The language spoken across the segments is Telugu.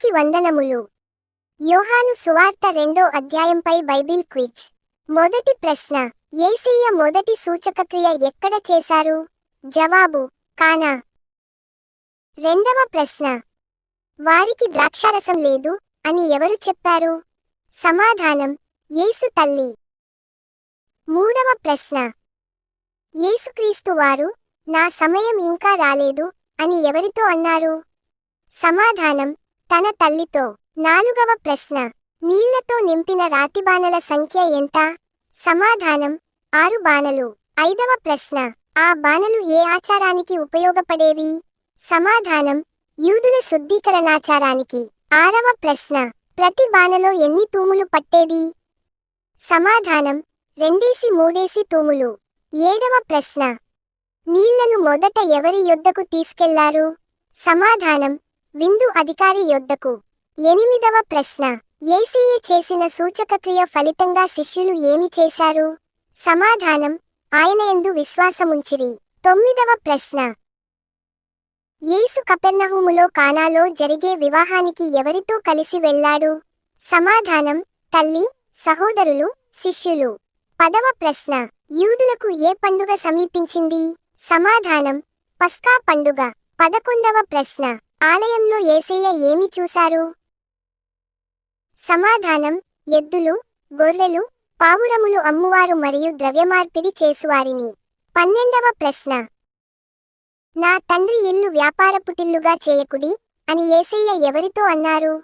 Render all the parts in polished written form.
అందరికీ వందనములు. యోహాను సువార్త 2వ అధ్యాయంపై బైబిల్ క్విజ్. మొదటి ప్రశ్న, యేసయ్య మొదటి సూచకక్రియ ఎక్కడ చేశారు? జవాబు, కానా. రెండవ ప్రశ్న, వారికి ద్రాక్షారసం లేదు అని ఎవరు చెప్పారు? సమాధానం, యేసు తల్లి. మూడవ ప్రశ్న, యేసుక్రీస్తు వారు నా సమయం ఇంకా రాలేదు అని ఎవరితో అన్నారు? సమాధానం, తన తల్లితో. నాలుగవ ప్రశ్న, నీళ్లతో నింపిన రాతి బాణల సంఖ్య ఎంత? సమాధానం, 6 బాణలు. ఐదవ ప్రశ్న, ఆ బాణలు ఏ ఆచారానికి ఉపయోగపడేవి? సమాధానం, యూదుల శుద్ధీకరణాచారానికి. ఆరవ ప్రశ్న, ప్రతి బాణలో ఎన్ని తూములు పట్టేది? సమాధానం, 2-3 తూములు. ఏడవ ప్రశ్న, నీళ్లను మొదట ఎవరి యొద్దకు తీసుకెళ్లారు? సమాధానం, విందు అధికారి యొద్దకు. ఎనిమిదవ ప్రశ్న, యేసయ్య చేసిన సూచకక్రియ ఫలితంగా శిష్యులు ఏమి చేశారు? సమాధానం, ఆయనయందు విశ్వాసముంచిరి. తొమ్మిదవ ప్రశ్న, యేసు కపెర్నహూములో కానాలో జరిగే వివాహానికి ఎవరితో కలిసి వెళ్ళాడు? సమాధానం, తల్లి, సహోదరులు, శిష్యులు. 10వ ప్రశ్న, యూదులకు ఏ పండుగ సమీపించింది? సమాధానం, పస్కా పండుగ. 11వ ప్రశ్న, ఆలయంలో యేసయ్య ఏమి చూశారు? సమాధానం, ఎద్దులు, గొర్రెలు, పావురములు అమ్మువారు మరియు ద్రవ్యమార్పిడి చేసువారిని. 12వ ప్రశ్న, నా తండ్రి ఇల్లు వ్యాపారపుటిల్లుగా చేయకుడి అని యేసయ్య ఎవరితో అన్నారు?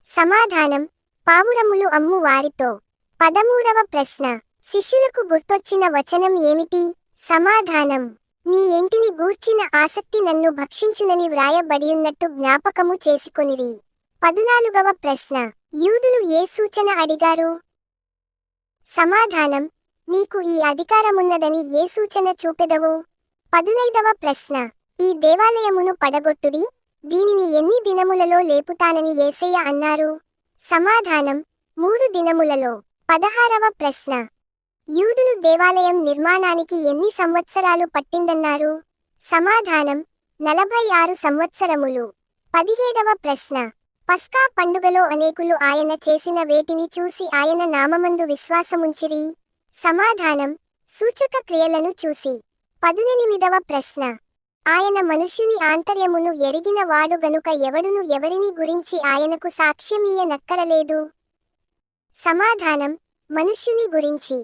సమాధానం, పావురములు అమ్ము వారితో. 13వ ప్రశ్న, శిష్యులకు గుర్తొచ్చిన వచనం ఏమిటి? సమాధానం, నీ ఇంటిని గూర్చిన ఆసక్తి నన్ను భక్షించునని వ్రాయబడియున్నట్టు జ్ఞాపకము చేసుకొనిరి. 14వ ప్రశ్న, యూదులు ఏ సూచన అడిగారు? సమాధానం, నీకు ఈ అధికారమున్నదని ఏ సూచన చూపెదవు? 15వ ప్రశ్న, ఈ దేవాలయమును పడగొట్టుడి, దీనిని ఎన్ని దినములలో లేపుతానని యేసయ్య అన్నారు? సమాధానం, 3 దినములలో. 16వ ప్రశ్న, యూదులు దేవాలయం నిర్మాణానికి ఎన్ని సంవత్సరాలు పట్టిందన్నారు? సమాధానం, 46 సంవత్సరములు. 17వ ప్రశ్న, పస్కా పండుగలో అనేకులు ఆయన చేసిన వేటిని చూసి ఆయన నామమందు విశ్వాసముంచిరి? సమాధానం, సూచక క్రియలను చూసి. 18వ ప్రశ్న, ఆయన మనుష్యుని ఆంతర్యమును ఎరిగిన వాడు గనుక ఎవడును ఎవరిని గురించి ఆయనకు సాక్ష్యమీయ నక్కరలేదు? సమాధానం, మనుష్యుని గురించి.